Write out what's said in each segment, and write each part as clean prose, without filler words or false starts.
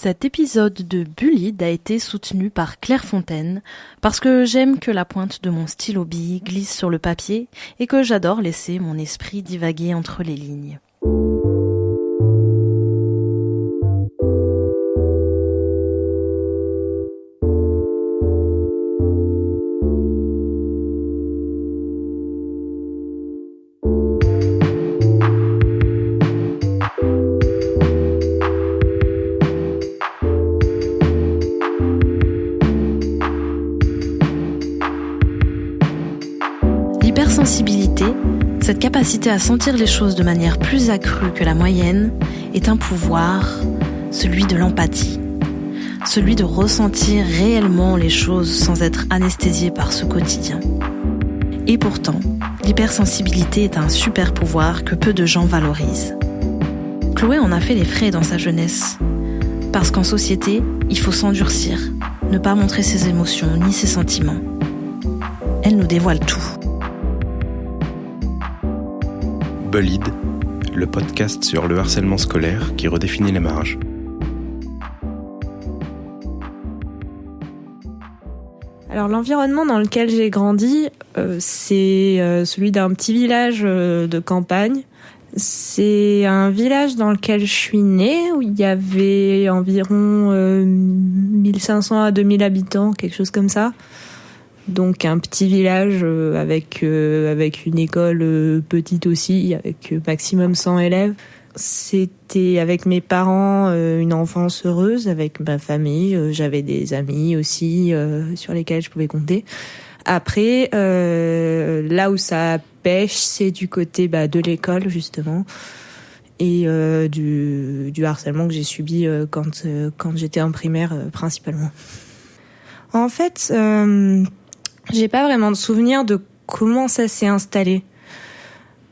Cet épisode de Bullied a été soutenu par Clairefontaine parce que j'aime que la pointe de mon stylo bille glisse sur le papier et que j'adore laisser mon esprit divaguer entre les lignes. L'hypersensibilité, cette capacité à sentir les choses de manière plus accrue que la moyenne, est un pouvoir, celui de l'empathie. Celui de ressentir réellement les choses sans être anesthésié par ce quotidien. Et pourtant, l'hypersensibilité est un super pouvoir que peu de gens valorisent. Chloé en a fait les frais dans sa jeunesse. Parce qu'en société, il faut s'endurcir, ne pas montrer ses émotions ni ses sentiments. Elle nous dévoile tout. Bullied, le podcast sur le harcèlement scolaire qui redéfinit les marges. Alors l'environnement dans lequel j'ai grandi, c'est celui d'un petit village de campagne. C'est un village dans lequel je suis née, où il y avait environ 1500 à 2000 habitants, quelque chose comme ça. Donc un petit village avec une école petite aussi, avec maximum 100 élèves. C'était avec mes parents une enfance heureuse, avec ma famille. J'avais des amis aussi sur lesquels je pouvais compter. Après, là où ça pêche, c'est du côté de l'école justement et du harcèlement que j'ai subi quand j'étais en primaire principalement. En fait, j'ai pas vraiment de souvenir de comment ça s'est installé.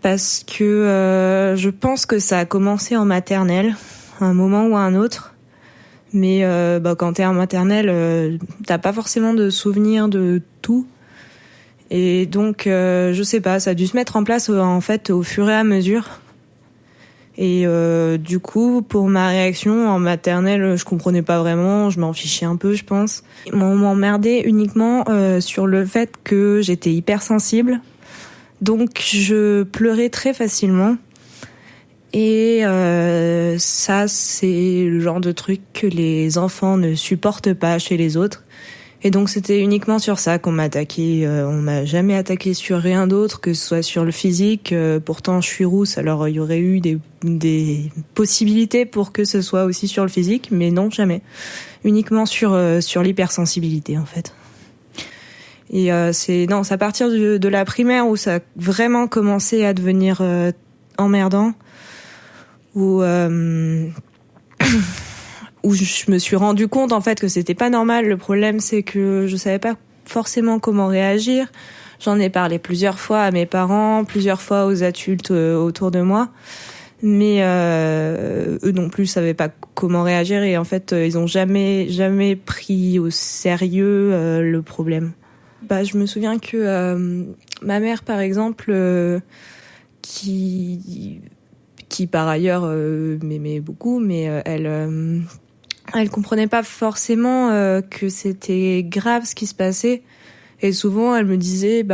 Parce que je pense que ça a commencé en maternelle, à un moment ou à un autre. Mais quand t'es en maternelle, t'as pas forcément de souvenir de tout. Et donc, je sais pas, ça a dû se mettre en place en fait au fur et à mesure. Et du coup, pour ma réaction en maternelle, je comprenais pas vraiment, je m'en fichais un peu, je pense. On m'emmerdait uniquement sur le fait que j'étais hypersensible. Donc je pleurais très facilement. Et ça, c'est le genre de truc que les enfants ne supportent pas chez les autres. Et donc c'était uniquement sur ça qu'on m'a attaqué. On m'a jamais attaqué sur rien d'autre, que ce soit sur le physique. Pourtant je suis rousse, alors il y aurait eu des possibilités pour que ce soit aussi sur le physique, mais non, jamais. Uniquement sur l'hypersensibilité en fait. Et c'est à partir de la primaire où ça a vraiment commencé à devenir emmerdant, où je me suis rendu compte en fait que c'était pas normal. Le problème, c'est que je savais pas forcément comment réagir. J'en ai parlé plusieurs fois à mes parents, plusieurs fois aux adultes autour de moi, mais eux non plus savaient pas comment réagir et en fait ils ont jamais pris au sérieux le problème. Je me souviens que ma mère par exemple qui par ailleurs m'aimait beaucoup, mais elle comprenait pas forcément que c'était grave ce qui se passait. Et souvent, elle me disait,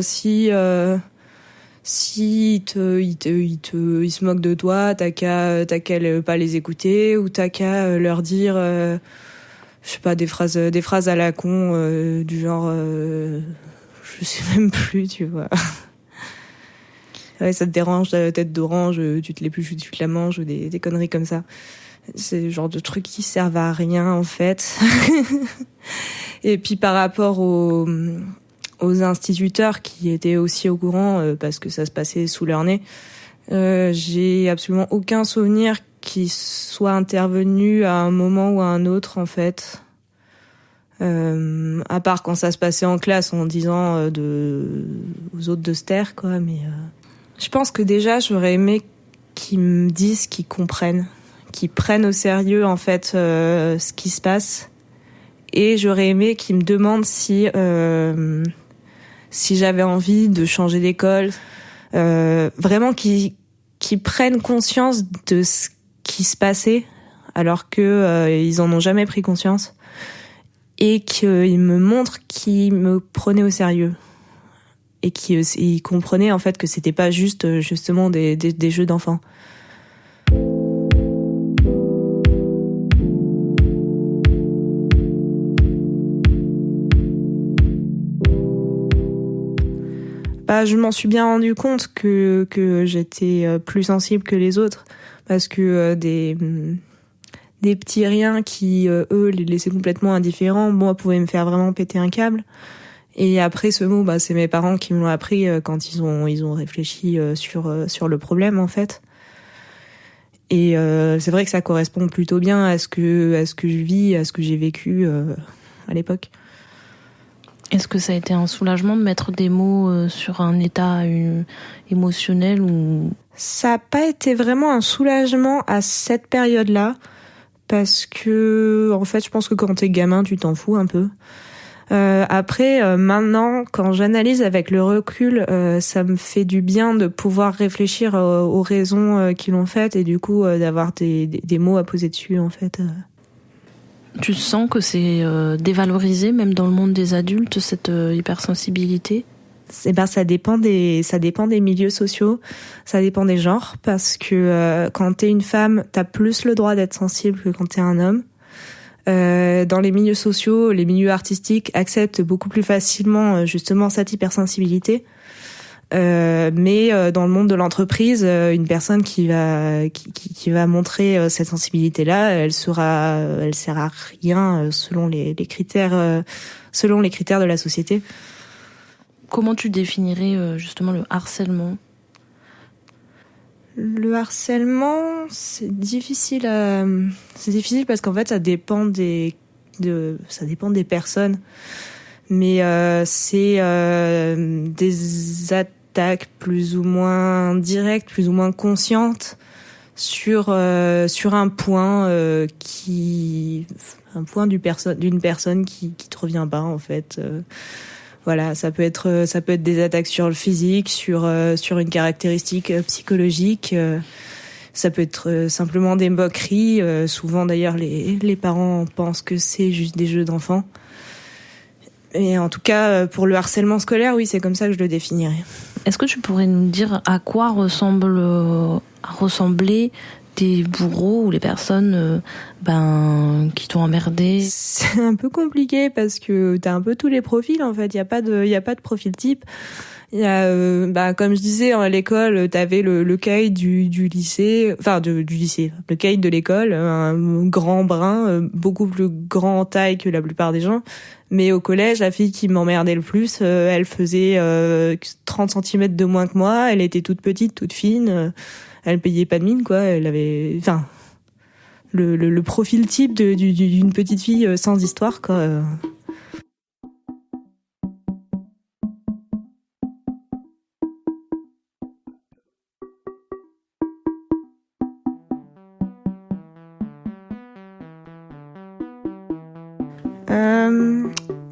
si il se moque de toi, t'as qu'à pas les écouter, ou t'as qu'à leur dire, je sais pas, des phrases à la con, du genre, je sais même plus, tu vois. Ouais, ça te dérange, ta tête d'orange, tu te l'épluches, tu te la manges, ou des conneries comme ça. C'est le genre de trucs qui servent à rien, en fait. Et puis, par rapport aux instituteurs qui étaient aussi au courant, parce que ça se passait sous leur nez, j'ai absolument aucun souvenir qui soit intervenu à un moment ou à un autre, en fait. À part quand ça se passait en classe en disant aux autres de se taire, quoi. Mais je pense que déjà, j'aurais aimé qu'ils me disent qu'ils comprennent, qu'ils prennent au sérieux en fait ce qui se passe, et j'aurais aimé qu'ils me demandent si j'avais envie de changer d'école, vraiment qu'ils prennent conscience de ce qui se passait alors que ils en ont jamais pris conscience et qu'ils me montrent qu'ils me prenaient au sérieux et qu'ils comprenaient en fait que c'était pas juste justement des jeux d'enfants. Je m'en suis bien rendu compte que j'étais plus sensible que les autres parce que des petits riens qui eux les laissaient complètement indifférents, pouvaient me faire vraiment péter un câble. Et après ce mot, c'est mes parents qui me l'ont appris quand ils ont réfléchi sur le problème en fait. Et c'est vrai que ça correspond plutôt bien à ce que je vis, à ce que j'ai vécu à l'époque. Est-ce que ça a été un soulagement de mettre des mots sur un état émotionnel ou... Ça n'a pas été vraiment un soulagement à cette période-là, parce que, en fait, je pense que quand t'es gamin, tu t'en fous un peu. Après, maintenant, quand j'analyse avec le recul, ça me fait du bien de pouvoir réfléchir aux raisons qui l'ont fait et du coup d'avoir des mots à poser dessus, en fait. Tu sens que c'est dévalorisé, même dans le monde des adultes, cette hypersensibilité ? Ça dépend des milieux sociaux, ça dépend des genres, parce que quand t'es une femme, t'as plus le droit d'être sensible que quand t'es un homme. Dans les milieux sociaux, les milieux artistiques acceptent beaucoup plus facilement justement cette hypersensibilité. Mais dans le monde de l'entreprise, une personne qui va montrer cette sensibilité-là, elle sert à rien selon les critères de la société. Comment tu définirais justement le harcèlement ? Le harcèlement, c'est difficile parce qu'en fait ça dépend des personnes. Mais c'est des attaques plus ou moins directes, plus ou moins conscientes sur un point d'une personne qui te revient pas en fait. Voilà, ça peut être des attaques sur le physique, sur une caractéristique psychologique. Ça peut être simplement des moqueries. Souvent d'ailleurs les parents pensent que c'est juste des jeux d'enfants. Et en tout cas, pour le harcèlement scolaire, oui, c'est comme ça que je le définirais. Est-ce que tu pourrais nous dire à quoi ressemblaient tes bourreaux ou les personnes qui t'ont emmerdé ? C'est un peu compliqué parce que t'as un peu tous les profils en fait. Il y a pas de profil type. Il y a comme je disais à l'école, t'avais le caïd du lycée, du lycée, le caïd de l'école, un grand brun, beaucoup plus grand en taille que la plupart des gens. Mais au collège, la fille qui m'emmerdait le plus, elle faisait 30 cm de moins que moi, elle était toute petite, toute fine, elle payait pas de mine quoi, elle avait le profil type d'une petite fille sans histoire quoi.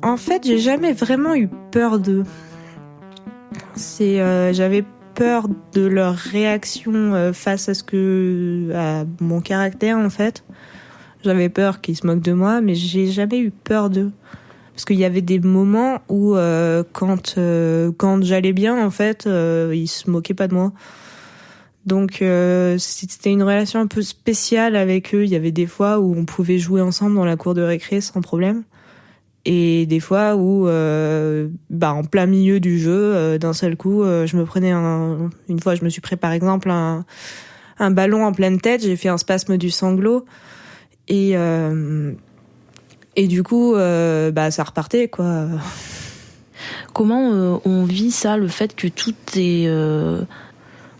En fait, j'ai jamais vraiment eu peur d'eux. J'avais peur de leur réaction face à mon caractère en fait. J'avais peur qu'ils se moquent de moi, mais j'ai jamais eu peur d'eux. Parce qu'il y avait des moments où quand j'allais bien en fait, ils se moquaient pas de moi. Donc c'était une relation un peu spéciale avec eux. Il y avait des fois où on pouvait jouer ensemble dans la cour de récré sans problème. Et des fois où, en plein milieu du jeu, d'un seul coup, je me prenais une fois, je me suis pris par exemple un ballon en pleine tête, j'ai fait un spasme du sanglot et du coup, ça repartait quoi. Comment on vit ça, le fait que tout est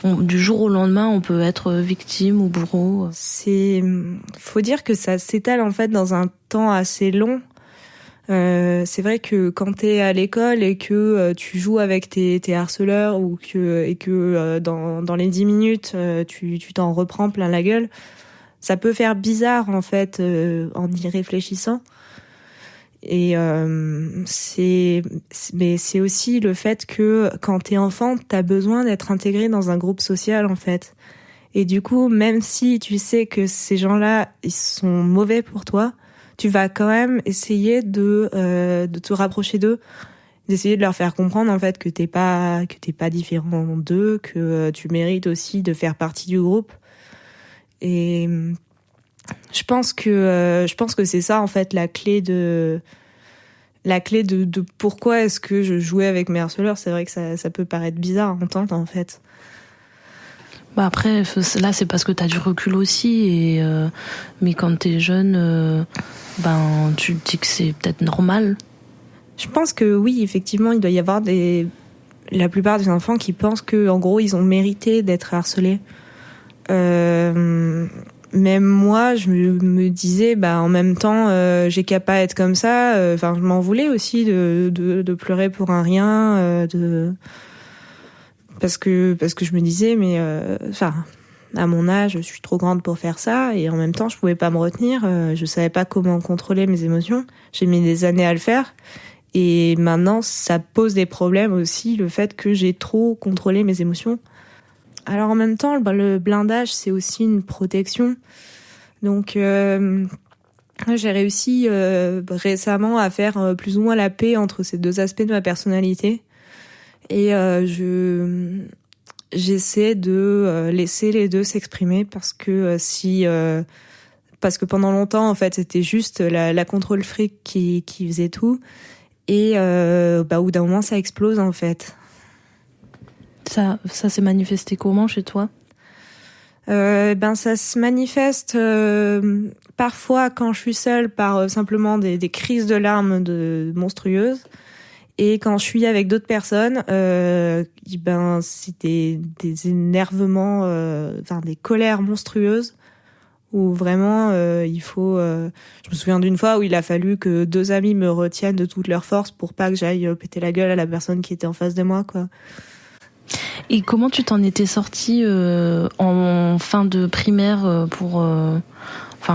du jour au lendemain, on peut être victime ou bourreau ? Faut dire que ça s'étale en fait dans un temps assez long. C'est vrai que quand t'es à l'école et que tu joues avec tes harceleurs et que dans les 10 minutes tu t'en reprends plein la gueule, ça peut faire bizarre en fait en y réfléchissant. Et mais c'est aussi le fait que quand t'es enfant, t'as besoin d'être intégré dans un groupe social en fait. Et du coup, même si tu sais que ces gens-là, ils sont mauvais pour toi, tu vas quand même essayer de te rapprocher d'eux, d'essayer de leur faire comprendre en fait que t'es pas différent d'eux, que tu mérites aussi de faire partie du groupe. Et je pense que c'est ça en fait la clé de pourquoi est-ce que je jouais avec mes harceleurs. C'est vrai que ça peut paraître bizarre à entendre en fait. Bah après, là, c'est parce que t'as du recul aussi, mais quand t'es jeune, tu te dis que c'est peut-être normal. Je pense que oui, effectivement, il doit y avoir la plupart des enfants qui pensent que, en gros, ils ont mérité d'être harcelés. Même moi, je me disais, en même temps, j'ai qu'à pas être comme ça. Je m'en voulais aussi de pleurer pour un rien, parce que je me disais mais à mon âge je suis trop grande pour faire ça, et en même temps je pouvais pas me retenir, je savais pas comment contrôler mes émotions, j'ai mis des années à le faire, et maintenant ça pose des problèmes aussi, le fait que j'ai trop contrôlé mes émotions. Alors en même temps le blindage c'est aussi une protection, donc j'ai réussi récemment à faire plus ou moins la paix entre ces deux aspects de ma personnalité. Et j'essaie de laisser les deux s'exprimer, parce que parce que pendant longtemps en fait c'était juste la contrôle fric qui faisait tout, et au bout d'un moment ça explose en fait. Ça s'est manifesté comment chez toi? Ça se manifeste parfois quand je suis seule par simplement des crises de larmes monstrueuses. Et quand je suis avec d'autres personnes, c'est des énervements, des colères monstrueuses, où vraiment il faut. Je me souviens d'une fois où il a fallu que 2 amis me retiennent de toute leur force pour pas que j'aille péter la gueule à la personne qui était en face de moi, quoi. Et comment tu t'en étais sortie en fin de primaire pour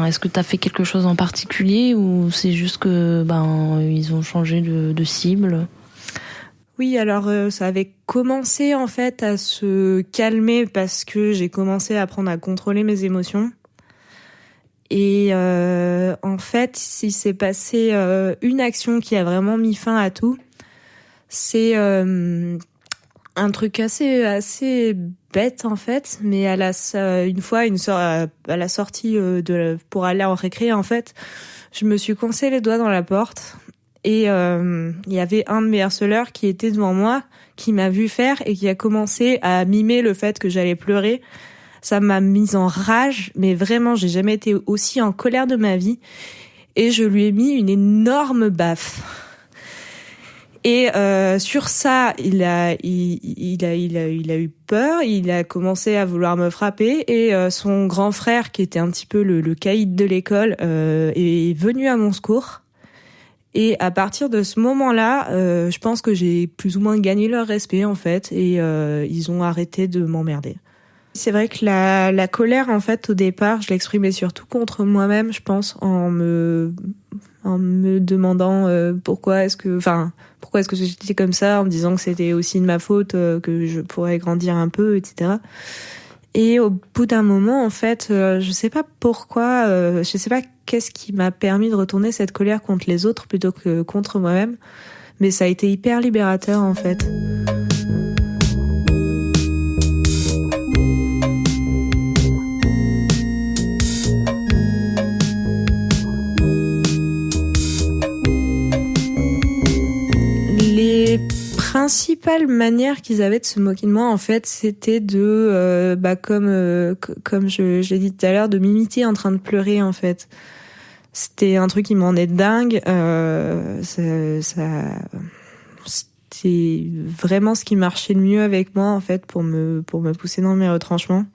est-ce que t'as fait quelque chose en particulier, ou c'est juste que ils ont changé de cible? Oui, alors ça avait commencé en fait à se calmer parce que j'ai commencé à apprendre à contrôler mes émotions. Et en fait, il s'est passé une action qui a vraiment mis fin à tout. C'est un truc assez bête en fait, mais une fois à la sortie pour aller en récré en fait, je me suis coincé les doigts dans la porte, et il y avait un de mes harceleurs qui était devant moi, qui m'a vu faire et qui a commencé à mimer le fait que j'allais pleurer. Ça m'a mise en rage, mais vraiment j'ai jamais été aussi en colère de ma vie, et je lui ai mis une énorme baffe. Et sur ça, il a eu peur, il a commencé à vouloir me frapper, et son grand frère, qui était un petit peu le caïd de l'école, est venu à mon secours. Et à partir de ce moment-là, je pense que j'ai plus ou moins gagné leur respect en fait, et ils ont arrêté de m'emmerder. C'est vrai que la colère en fait au départ, je l'exprimais surtout contre moi-même, je pense, en me demandant pourquoi est-ce que j'étais comme ça, en me disant que c'était aussi de ma faute, que je pourrais grandir un peu, etc. Et au bout d'un moment, en fait, je sais pas pourquoi, je sais pas qu'est-ce qui m'a permis de retourner cette colère contre les autres plutôt que contre moi-même, mais ça a été hyper libérateur, en fait. Les principales manières qu'ils avaient de se moquer de moi, en fait, c'était de, comme je l'ai dit tout à l'heure, de m'imiter en train de pleurer, en fait. C'était un truc qui m'en est dingue. C'était vraiment ce qui marchait le mieux avec moi, en fait, pour me pousser dans mes retranchements.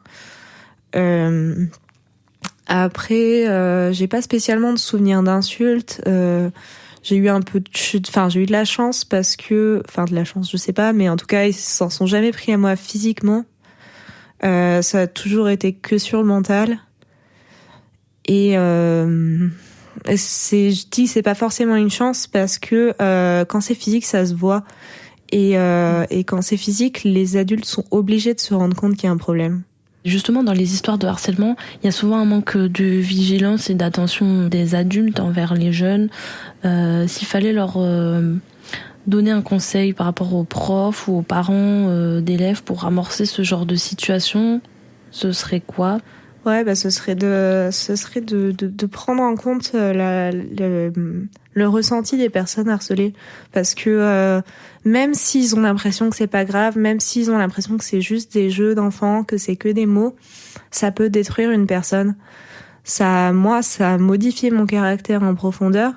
Après, j'ai pas spécialement de souvenirs d'insultes. J'ai eu un peu j'ai eu de la chance parce que, de la chance, je sais pas, mais en tout cas, ils s'en sont jamais pris à moi physiquement. Ça a toujours été que sur le mental. Et c'est pas forcément une chance parce que quand c'est physique, ça se voit. Et quand c'est physique, les adultes sont obligés de se rendre compte qu'il y a un problème. Justement, dans les histoires de harcèlement, il y a souvent un manque de vigilance et d'attention des adultes envers les jeunes. S'il fallait leur donner un conseil par rapport aux profs ou aux parents d'élèves pour amorcer ce genre de situation, ce serait quoi ? Ouais, ce serait de prendre en compte le ressenti des personnes harcelées, parce que même s'ils ont l'impression que c'est pas grave, même s'ils ont l'impression que c'est juste des jeux d'enfants, que c'est que des mots, ça peut détruire une personne. Ça a modifié mon caractère en profondeur,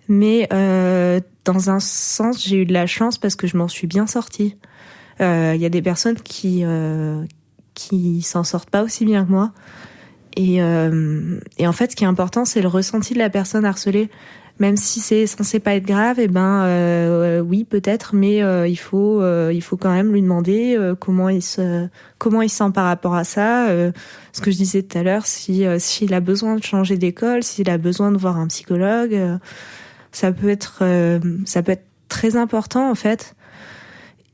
mais dans un sens, j'ai eu de la chance parce que je m'en suis bien sortie. Y a des personnes qui s'en sortent pas aussi bien que moi. Et en fait, ce qui est important, c'est le ressenti de la personne harcelée. Même si c'est censé pas être grave, oui, peut-être, mais il faut quand même lui demander comment il se sent par rapport à ça. Ce que je disais tout à l'heure, s'il a besoin de changer d'école, s'il a besoin de voir un psychologue, ça peut être très important en fait.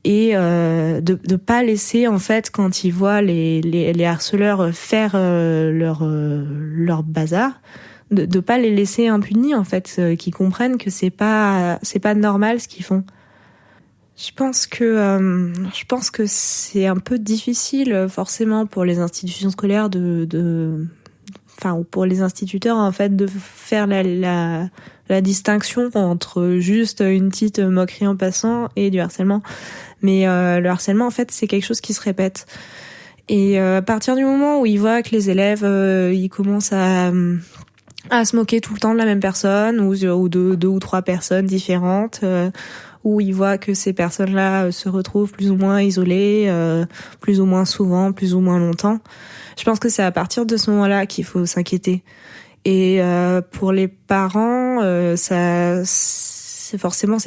Et de pas laisser en fait, quand ils voient les harceleurs faire leur bazar, de pas les laisser impunis en fait, qu'ils comprennent que c'est pas normal ce qu'ils font. Je pense que c'est un peu difficile forcément pour les institutions scolaires ou pour les instituteurs en fait, de faire la distinction entre juste une petite moquerie en passant et du harcèlement. Mais le harcèlement en fait, c'est quelque chose qui se répète. Et à partir du moment où ils voient que les élèves ils commencent à se moquer tout le temps de la même personne ou de deux ou trois personnes différentes, où ils voient que ces personnes-là se retrouvent plus ou moins isolées, plus ou moins souvent, plus ou moins longtemps, je pense que c'est à partir de ce moment-là qu'il faut s'inquiéter. Et pour les parents, c'est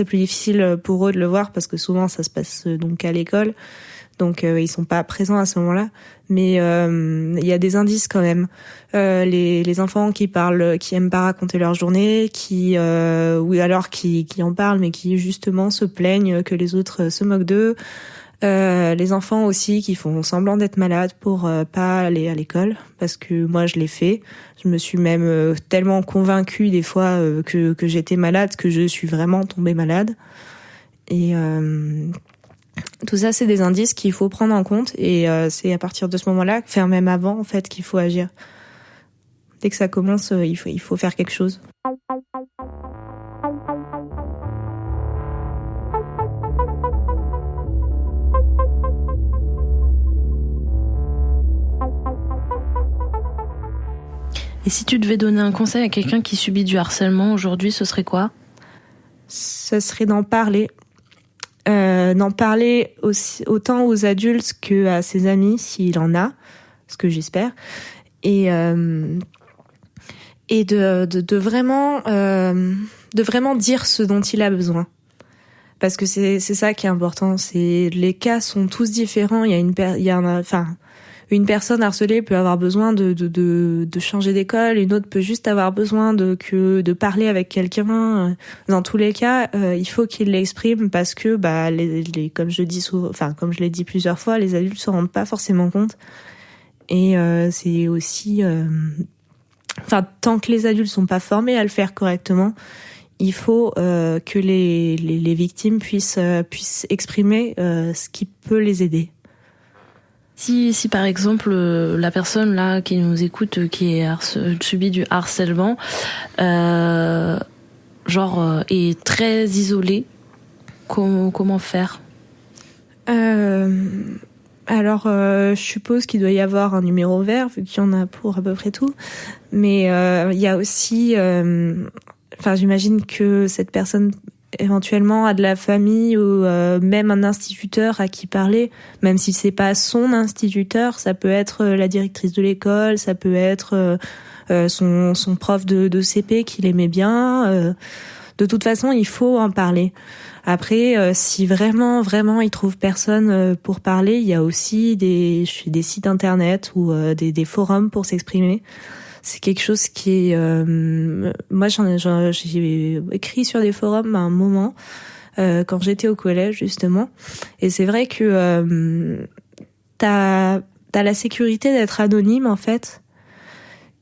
plus difficile pour eux de le voir parce que souvent ça se passe donc à l'école. Donc ils sont pas présents à ce moment-là, mais il y a des indices quand même. Les enfants qui aiment pas raconter leur journée, qui en parlent mais qui justement se plaignent que les autres se moquent d'eux. Les enfants aussi qui font semblant d'être malades pour pas aller à l'école, parce que moi je l'ai fait. Je me suis même tellement convaincue des fois que j'étais malade que je suis vraiment tombée malade. Et tout ça, c'est des indices qu'il faut prendre en compte, et c'est à partir de ce moment-là, faire même avant, en fait, qu'il faut agir. Dès que ça commence, il faut faire quelque chose. Et si tu devais donner un conseil à quelqu'un qui subit du harcèlement aujourd'hui, ce serait quoi ? Ce serait d'en parler. D'en parler aussi, autant aux adultes qu'à ses amis, s'il en a, ce que j'espère, et de vraiment dire ce dont il a besoin, parce que c'est ça qui est important. Les cas sont tous différents. Une personne harcelée peut avoir besoin de changer d'école, une autre peut juste avoir besoin de parler avec quelqu'un. Dans tous les cas, il faut qu'il l'exprime, parce que comme je l'ai dit plusieurs fois, les adultes se rendent pas forcément compte. Et c'est aussi tant que les adultes sont pas formés à le faire correctement, il faut que les victimes puissent exprimer ce qui peut les aider. Si par exemple la personne là qui nous écoute, qui subit du harcèlement, est très isolée, comment faire ? Alors, je suppose qu'il doit y avoir un numéro vert, vu qu'il y en a pour à peu près tout. Mais il y a aussi, j'imagine que cette personne éventuellement a de la famille ou même un instituteur à qui parler, même si c'est pas son instituteur. Ça peut être la directrice de l'école, ça peut être son prof de CP qu'il aimait bien. De toute façon, il faut en parler. Après, si vraiment il trouve personne pour parler, il y a aussi des sites internet ou des forums pour s'exprimer. C'est quelque chose qui est... moi, j'ai écrit sur des forums à un moment, quand j'étais au collège, justement. Et c'est vrai que t'as t'as la sécurité d'être anonyme en fait.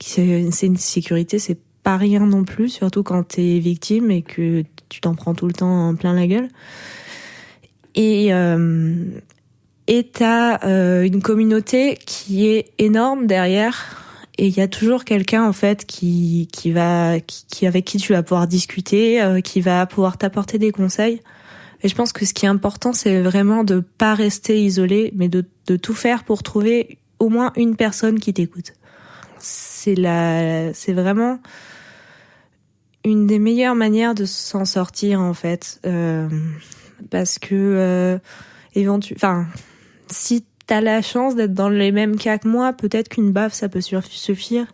C'est une sécurité, c'est pas rien non plus, surtout quand t'es victime et que tu t'en prends tout le temps en plein la gueule. Et t'as une communauté qui est énorme derrière. Et il y a toujours quelqu'un en fait qui avec qui tu vas pouvoir discuter, qui va pouvoir t'apporter des conseils. Et je pense que ce qui est important, c'est vraiment de pas rester isolé, mais de tout faire pour trouver au moins une personne qui t'écoute. C'est vraiment une des meilleures manières de s'en sortir en fait, parce que si t'as la chance d'être dans les mêmes cas que moi, peut-être qu'une baffe ça peut suffire,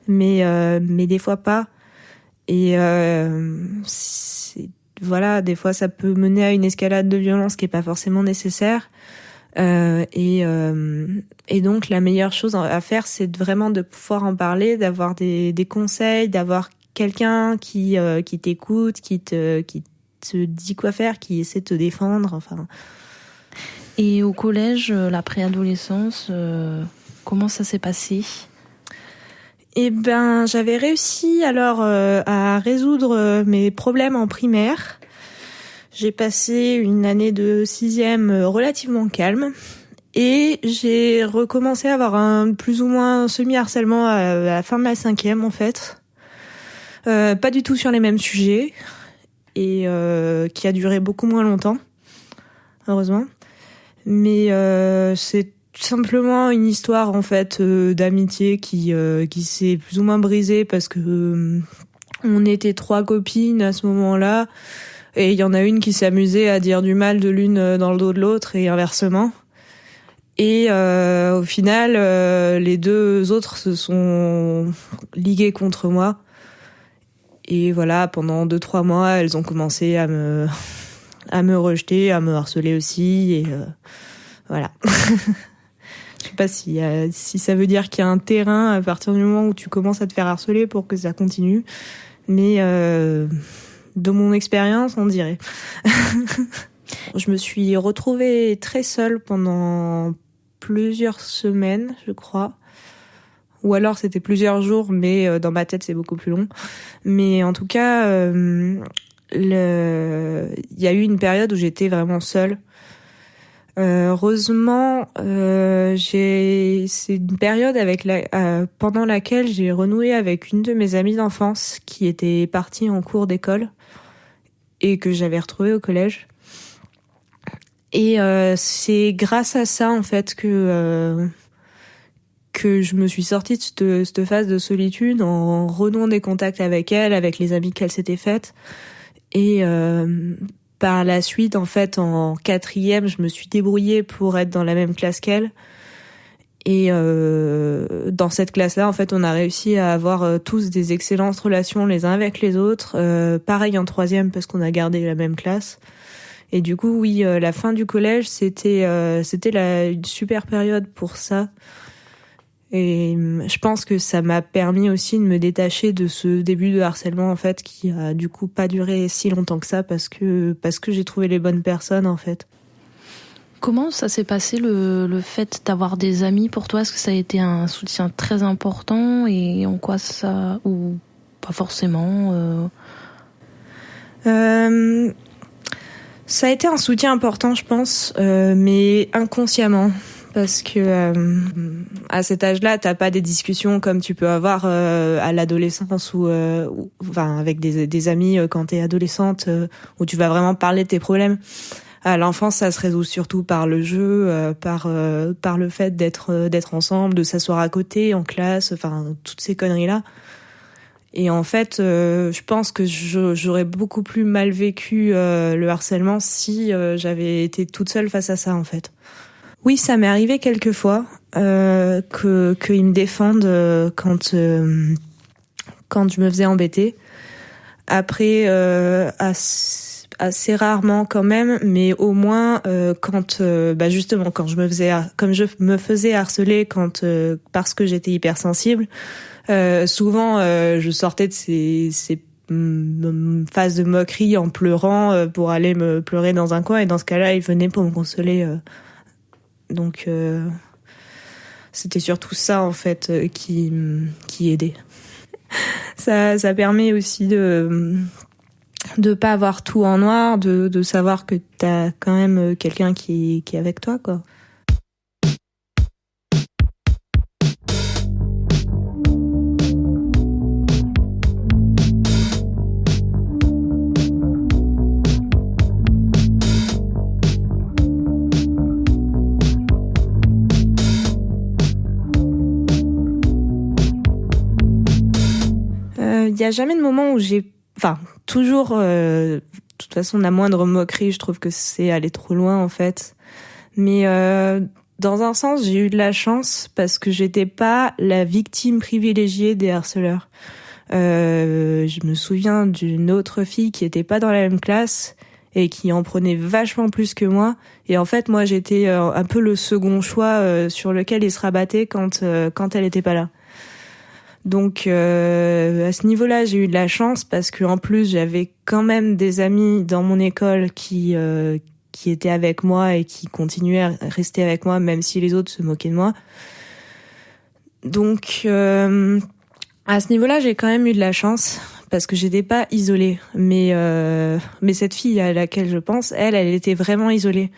mais des fois pas. Et des fois ça peut mener à une escalade de violence qui est pas forcément nécessaire. Et donc la meilleure chose à faire, c'est vraiment de pouvoir en parler, d'avoir des conseils, d'avoir quelqu'un qui t'écoute, qui te dit quoi faire, qui essaie de te défendre, enfin. Et au collège, la préadolescence, comment ça s'est passé ? Eh ben, j'avais réussi alors à résoudre mes problèmes en primaire. J'ai passé une année de 6e relativement calme et j'ai recommencé à avoir un plus ou moins semi-harcèlement à la fin de la 5e en fait. Pas du tout sur les mêmes sujets et qui a duré beaucoup moins longtemps, heureusement. Mais c'est simplement une histoire en fait d'amitié qui s'est plus ou moins brisée parce que on était 3 copines à ce moment-là et il y en a une qui s'amusait à dire du mal de l'une dans le dos de l'autre et inversement. Et au final, les 2 autres se sont liguées contre moi. Et voilà, pendant 2-3 mois, elles ont commencé à me rejeter, à me harceler aussi, et voilà. Je sais pas si ça veut dire qu'il y a un terrain à partir du moment où tu commences à te faire harceler pour que ça continue, mais de mon expérience, on dirait. Je me suis retrouvée très seule pendant plusieurs semaines, je crois. Ou alors c'était plusieurs jours, mais dans ma tête c'est beaucoup plus long. Mais en tout cas, il y a eu une période où j'étais vraiment seule. Heureusement, c'est une période pendant laquelle j'ai renoué avec une de mes amies d'enfance qui était partie en cours d'école et que j'avais retrouvée au collège. Et c'est grâce à ça en fait que je me suis sortie de cette phase de solitude en renouant des contacts avec elle, avec les amis qu'elle s'était faites. Et par la suite, en fait, en 4e, je me suis débrouillée pour être dans la même classe qu'elle. Et dans cette classe-là, en fait, on a réussi à avoir tous des excellentes relations les uns avec les autres. Pareil en 3e, parce qu'on a gardé la même classe. Et du coup, oui, la fin du collège, c'était une super période pour ça. Et je pense que ça m'a permis aussi de me détacher de ce début de harcèlement en fait qui a du coup pas duré si longtemps que ça parce que j'ai trouvé les bonnes personnes en fait. Comment ça s'est passé le fait d'avoir des amis pour toi ? Est-ce que ça a été un soutien très important et en quoi ça ou pas forcément Ça a été un soutien important je pense, mais inconsciemment. Parce que à cet âge-là, t'as pas des discussions comme tu peux avoir à l'adolescence ou avec des amis quand t'es adolescente où tu vas vraiment parler de tes problèmes. À l'enfance, ça se résout surtout par le jeu, par le fait d'être ensemble, de s'asseoir à côté en classe, enfin toutes ces conneries-là. Et en fait, je pense que j'aurais beaucoup plus mal vécu le harcèlement si j'avais été toute seule face à ça en fait. Oui, ça m'est arrivé quelques fois qu'ils me défendent quand je me faisais embêter. Après, assez rarement quand même, mais au moins quand justement quand je me faisais harceler parce que j'étais hypersensible, souvent je sortais de ces phases de moquerie en pleurant pour aller me pleurer dans un coin et dans ce cas-là, ils venaient pour me consoler. Donc c'était surtout ça en fait qui aidait. Ça permet aussi de pas avoir tout en noir, de savoir que t'as quand même quelqu'un qui est avec toi, quoi. Il y a jamais de moment où toujours, de toute façon, la moindre moquerie, je trouve que c'est aller trop loin, en fait. Mais dans un sens, j'ai eu de la chance parce que j'étais pas la victime privilégiée des harceleurs. Je me souviens d'une autre fille qui était pas dans la même classe et qui en prenait vachement plus que moi. Et en fait, moi, j'étais un peu le second choix sur lequel ils se rabattaient quand elle était pas là. Donc à ce niveau-là, j'ai eu de la chance parce que en plus j'avais quand même des amis dans mon école qui étaient avec moi et qui continuaient à rester avec moi même si les autres se moquaient de moi. Donc à ce niveau-là, j'ai quand même eu de la chance parce que j'étais pas isolée. Mais cette fille à laquelle je pense, elle était vraiment isolée.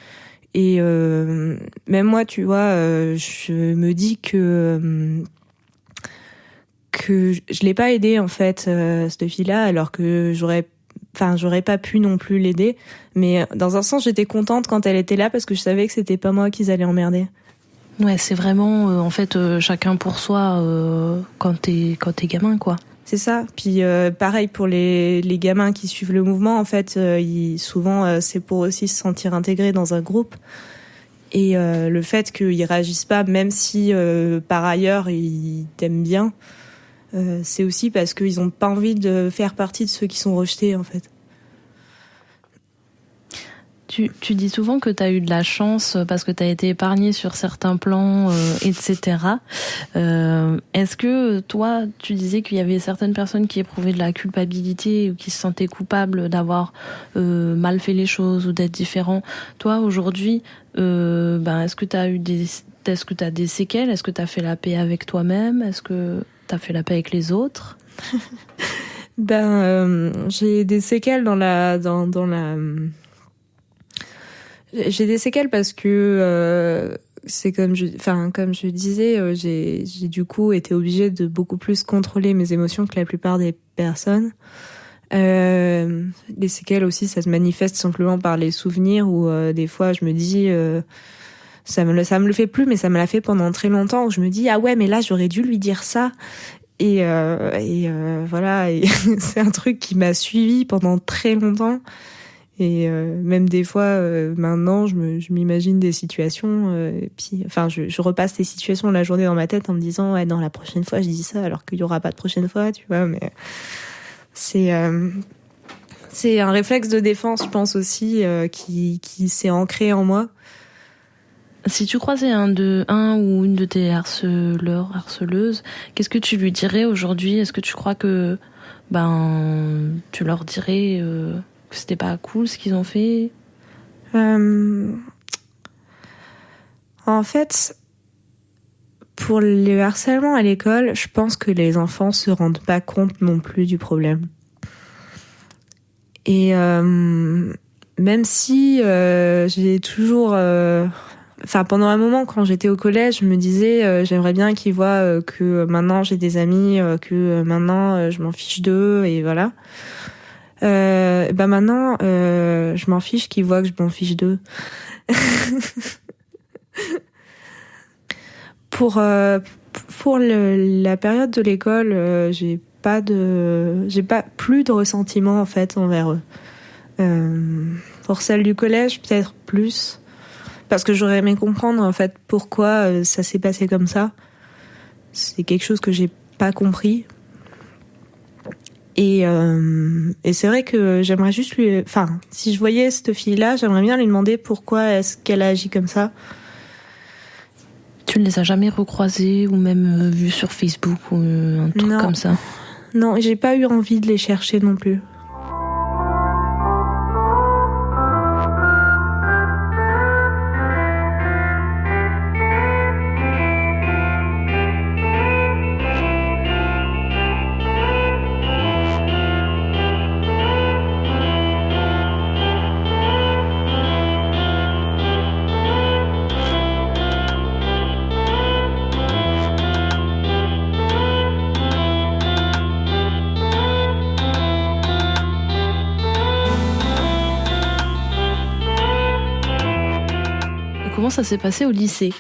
Et même moi, tu vois, je me dis que je l'ai pas aidée en fait cette fille-là, alors que j'aurais pas pu non plus l'aider, mais dans un sens j'étais contente quand elle était là parce que je savais que c'était pas moi qu'ils allaient emmerder. Ouais, c'est vraiment en fait chacun pour soi quand t'es gamin, quoi. C'est ça. Puis pareil pour les gamins qui suivent le mouvement, en fait souvent c'est pour aussi se sentir intégrés dans un groupe. Et le fait qu'ils réagissent pas, même si par ailleurs ils t'aiment bien, c'est aussi parce qu'ils ont pas envie de faire partie de ceux qui sont rejetés, en fait. Tu dis souvent que t'as eu de la chance parce que t'as été épargnée sur certains plans, etc. Est-ce que toi, tu disais qu'il y avait certaines personnes qui éprouvaient de la culpabilité ou qui se sentaient coupables d'avoir mal fait les choses ou d'être différents? Toi, aujourd'hui, est-ce que t'as des séquelles? Est-ce que t'as fait la paix avec toi-même? Est-ce que t'as fait la paix avec les autres? J'ai des séquelles j'ai des séquelles parce que c'est comme je disais, j'ai du coup été obligée de beaucoup plus contrôler mes émotions que la plupart des personnes. Les séquelles aussi, ça se manifeste simplement par les souvenirs où des fois je me dis ça me le fait plus, mais ça me l'a fait pendant très longtemps, où je me dis ah ouais, mais là j'aurais dû lui dire ça. Et voilà, et c'est un truc qui m'a suivi pendant très longtemps. Et même des fois maintenant je m'imagine des situations et puis je repasse les situations la journée dans ma tête en me disant ouais, non, la prochaine fois je dis ça, alors qu'il y aura pas de prochaine fois, tu vois. Mais c'est un réflexe de défense, je pense aussi, qui s'est ancré en moi. Si tu croisais un ou une de tes harceleuses, qu'est-ce que tu lui dirais aujourd'hui? Est-ce que tu crois que tu leur dirais que c'était pas cool ce qu'ils ont fait? En fait, pour le harcèlement à l'école, je pense que les enfants se rendent pas compte non plus du problème. Et même si j'ai toujours... pendant un moment, quand j'étais au collège, je me disais j'aimerais bien qu'ils voient que maintenant j'ai des amis, que maintenant je m'en fiche d'eux, et voilà. Maintenant, je m'en fiche qu'ils voient que je m'en fiche d'eux. Pour la période de l'école, j'ai pas plus de ressentiment en fait envers eux. Pour celle du collège, peut-être plus, parce que j'aurais aimé comprendre en fait pourquoi ça s'est passé comme ça. C'est quelque chose que j'ai pas compris. Et c'est vrai que j'aimerais juste si je voyais cette fille-là, j'aimerais bien lui demander pourquoi est-ce qu'elle a agi comme ça. Tu ne les as jamais recroisés ou même vus sur Facebook ou un truc comme ça? Non, j'ai pas eu envie de les chercher non plus. comment ça s'est passé au lycée ?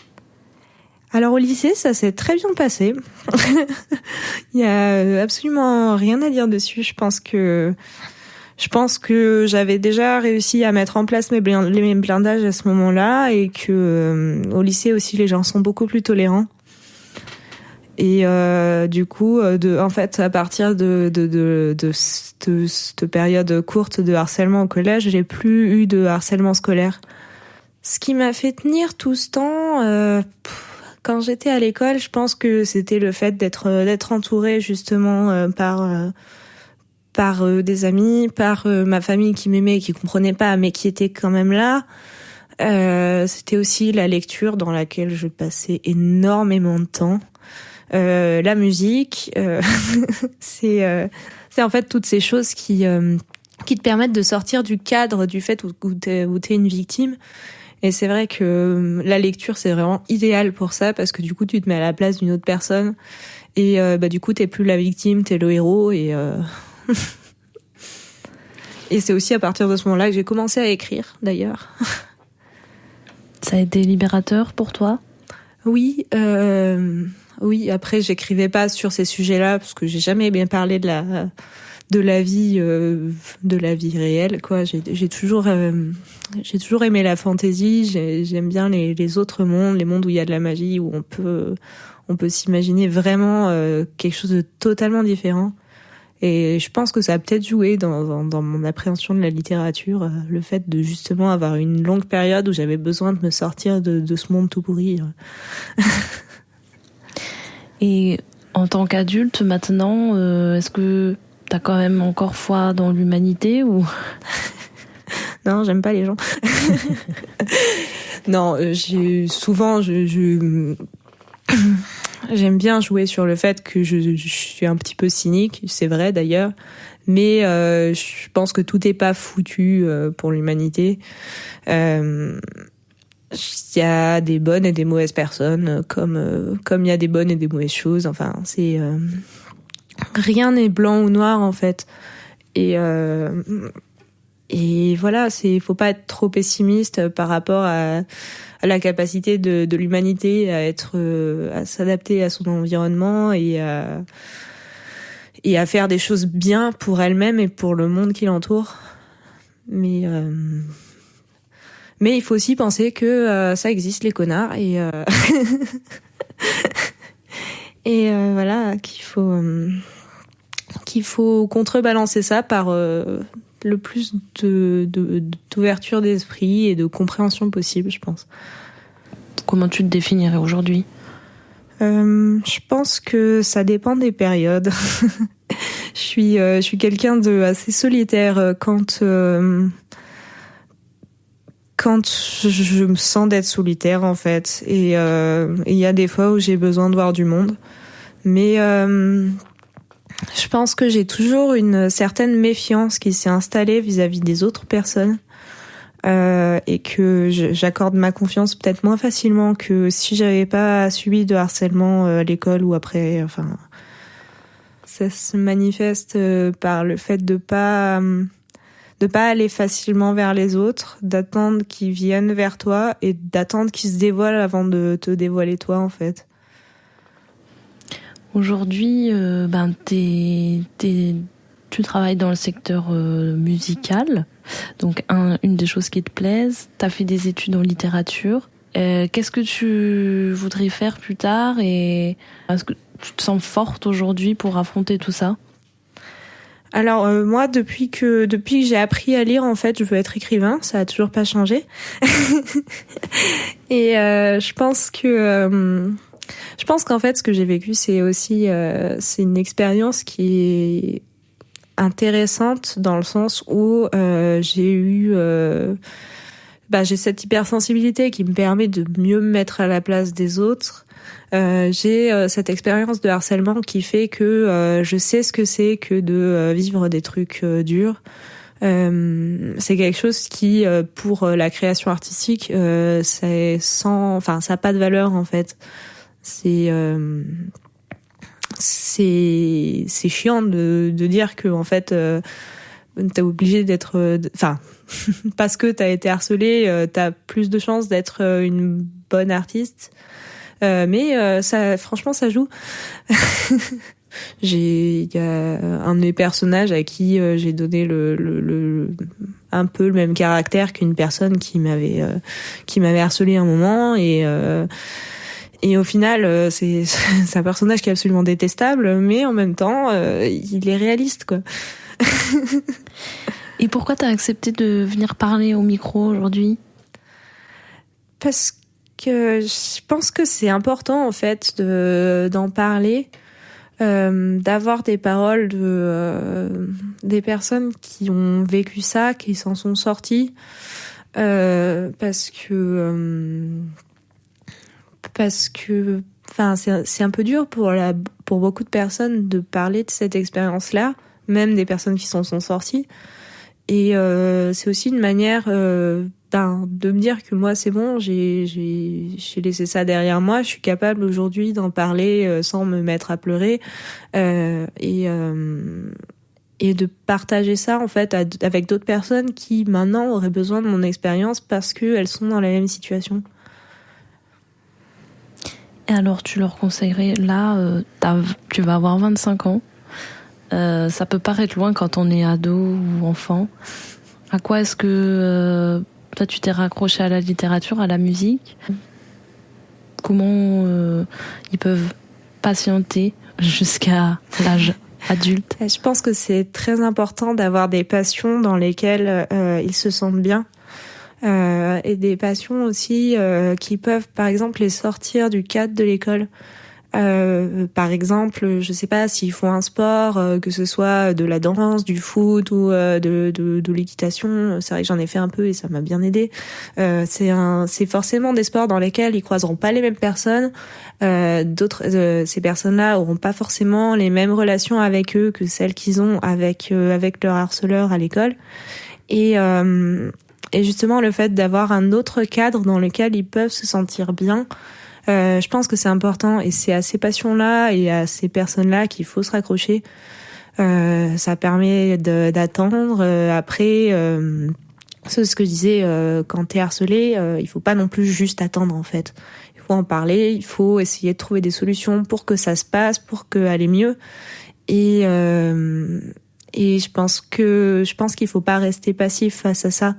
Alors au lycée, ça s'est très bien passé. Il y a absolument rien à dire dessus. Je pense que j'avais déjà réussi à mettre en place mes blindages à ce moment-là et que au lycée aussi les gens sont beaucoup plus tolérants. Et du coup, en fait, à partir de cette période courte de harcèlement au collège, j'ai plus eu de harcèlement scolaire. Ce qui m'a fait tenir tout ce temps, quand j'étais à l'école, je pense que c'était le fait d'être entourée justement par des amis, par ma famille qui m'aimait et qui comprenait pas, mais qui était quand même là. C'était aussi la lecture dans laquelle je passais énormément de temps. La musique, c'est en fait toutes ces choses qui te permettent de sortir du cadre du fait où t'es une victime. Et c'est vrai que la lecture, c'est vraiment idéal pour ça, parce que du coup, tu te mets à la place d'une autre personne. Et du coup, t'es plus la victime, t'es le héros. Et c'est aussi à partir de ce moment-là que j'ai commencé à écrire, d'ailleurs. Ça a été libérateur pour toi ? Oui, après, j'écrivais pas sur ces sujets-là, parce que j'ai jamais bien parlé de la vie réelle, quoi. J'ai toujours aimé la fantaisie. J'aime bien les autres mondes, les mondes où il y a de la magie, où on peut s'imaginer vraiment quelque chose de totalement différent. Et je pense que ça a peut-être joué dans mon appréhension de la littérature, le fait de justement avoir une longue période où j'avais besoin de me sortir de ce monde tout pourri. Et en tant qu'adulte, maintenant, est-ce que t'as quand même encore foi dans l'humanité ou... Non, j'aime pas les gens. Non, j'aime bien jouer sur le fait que je suis un petit peu cynique, c'est vrai d'ailleurs, mais je pense que tout est pas foutu pour l'humanité. Il y a des bonnes et des mauvaises personnes, comme il y a des bonnes et des mauvaises choses. Enfin, rien n'est blanc ou noir en fait. Et voilà, faut pas être trop pessimiste par rapport à la capacité de l'humanité à s'adapter à son environnement et à faire des choses bien pour elle-même et pour le monde qui l'entoure. Mais il faut aussi penser que ça existe, les connards, et voilà, qu'il faut contrebalancer ça par le plus d'ouverture d'esprit et de compréhension possible, je pense. Comment tu te définirais aujourd'hui ? Je pense que ça dépend des périodes. Je suis quelqu'un de assez solitaire quand je me sens d'être solitaire en fait. Et il y a des fois où j'ai besoin de voir du monde. Mais je pense que j'ai toujours une certaine méfiance qui s'est installée vis-à-vis des autres personnes et que j'accorde ma confiance peut-être moins facilement que si j'avais pas subi de harcèlement à l'école ou après. Enfin, ça se manifeste par le fait de pas aller facilement vers les autres, d'attendre qu'ils viennent vers toi et d'attendre qu'ils se dévoilent avant de te dévoiler toi en fait. Aujourd'hui, tu travailles dans le secteur musical, donc une des choses qui te plaisent. T'as fait des études en littérature. Qu'est-ce que tu voudrais faire plus tard et est-ce que tu te sens forte aujourd'hui pour affronter tout ça ? Alors moi, depuis que j'ai appris à lire, en fait, je veux être écrivain. Ça a toujours pas changé. Et je pense qu'en fait, ce que j'ai vécu, c'est aussi c'est une expérience qui est intéressante dans le sens où j'ai cette hypersensibilité qui me permet de mieux me mettre à la place des autres. J'ai cette expérience de harcèlement qui fait que je sais ce que c'est que de vivre des trucs durs. C'est quelque chose qui, pour la création artistique, ça a pas de valeur en fait. C'est chiant de dire que en fait t'es obligé d'être... parce que t'as été harcelé, t'as plus de chances d'être une bonne artiste. Mais ça, franchement, ça joue. Il y a un de mes personnages à qui j'ai donné un peu le même caractère qu'une personne qui m'avait harcelé un moment, et au final c'est un personnage qui est absolument détestable, mais en même temps il est réaliste, quoi. Et pourquoi t'as accepté de venir parler au micro aujourd'hui ? Parce que je pense que c'est important en fait d'en parler. D'avoir des paroles des personnes qui ont vécu ça, qui s'en sont sorties, parce que c'est un peu dur pour beaucoup de personnes de parler de cette expérience-là, même des personnes qui s'en sont sorties. Et c'est aussi une manière de me dire que moi c'est bon, j'ai laissé ça derrière moi, je suis capable aujourd'hui d'en parler sans me mettre à pleurer, et de partager ça en fait avec d'autres personnes qui maintenant auraient besoin de mon expérience parce qu'elles sont dans la même situation. Et alors tu leur conseillerais, là tu vas avoir 25 ans, ça peut paraître loin quand on est ado ou enfant, à quoi est-ce que toi tu t'es raccroché à la littérature, à la musique? Comment ils peuvent patienter jusqu'à l'âge adulte? Je pense que c'est très important d'avoir des passions dans lesquelles ils se sentent bien, et des passions aussi qui peuvent par exemple les sortir du cadre de l'école. Par exemple, je sais pas s'ils font un sport, que ce soit de la danse, du foot ou de l'équitation. C'est vrai que j'en ai fait un peu et ça m'a bien aidé. C'est forcément des sports dans lesquels ils croiseront pas les mêmes personnes. Ces personnes-là auront pas forcément les mêmes relations avec eux que celles qu'ils ont avec leur harceleur à l'école. Et justement, le fait d'avoir un autre cadre dans lequel ils peuvent se sentir bien, je pense que c'est important, et c'est à ces passions-là et à ces personnes-là qu'il faut se raccrocher. Ça permet d'attendre. Après, c'est ce que je disais, quand t'es harcelé, il faut pas non plus juste attendre en fait. Il faut en parler, il faut essayer de trouver des solutions pour que ça se passe, pour que aller mieux. Et je pense qu'il faut pas rester passif face à ça.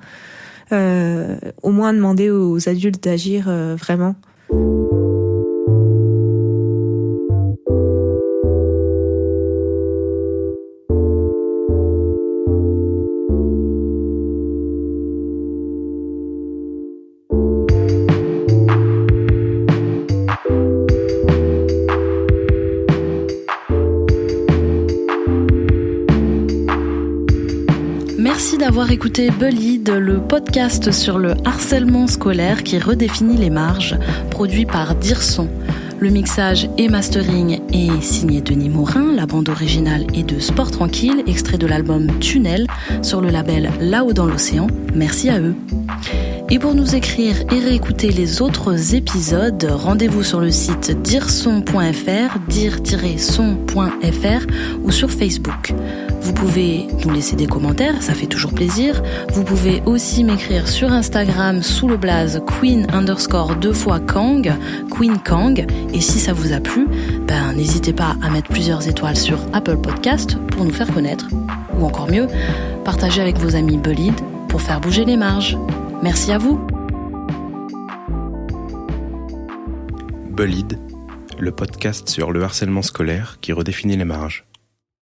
Au moins demander aux adultes d'agir vraiment. Merci d'avoir écouté Bullied, le podcast sur le harcèlement scolaire qui redéfinit les marges, produit par Dirson. Le mixage et mastering est signé Denis Morin, la bande originale est de Sport Tranquille, extrait de l'album Tunnel sur le label Là-haut dans l'océan. Merci à eux. Et pour nous écrire et réécouter les autres épisodes, rendez-vous sur le site dirson.fr, dire-son.fr ou sur Facebook. Vous pouvez nous laisser des commentaires, ça fait toujours plaisir. Vous pouvez aussi m'écrire sur Instagram sous le blaze queen_2xKang, Queen Kang. Et si ça vous a plu, n'hésitez pas à mettre plusieurs étoiles sur Apple Podcast pour nous faire connaître. Ou encore mieux, partagez avec vos amis Bullied pour faire bouger les marges. Merci à vous. Bullied, le podcast sur le harcèlement scolaire qui redéfinit les marges.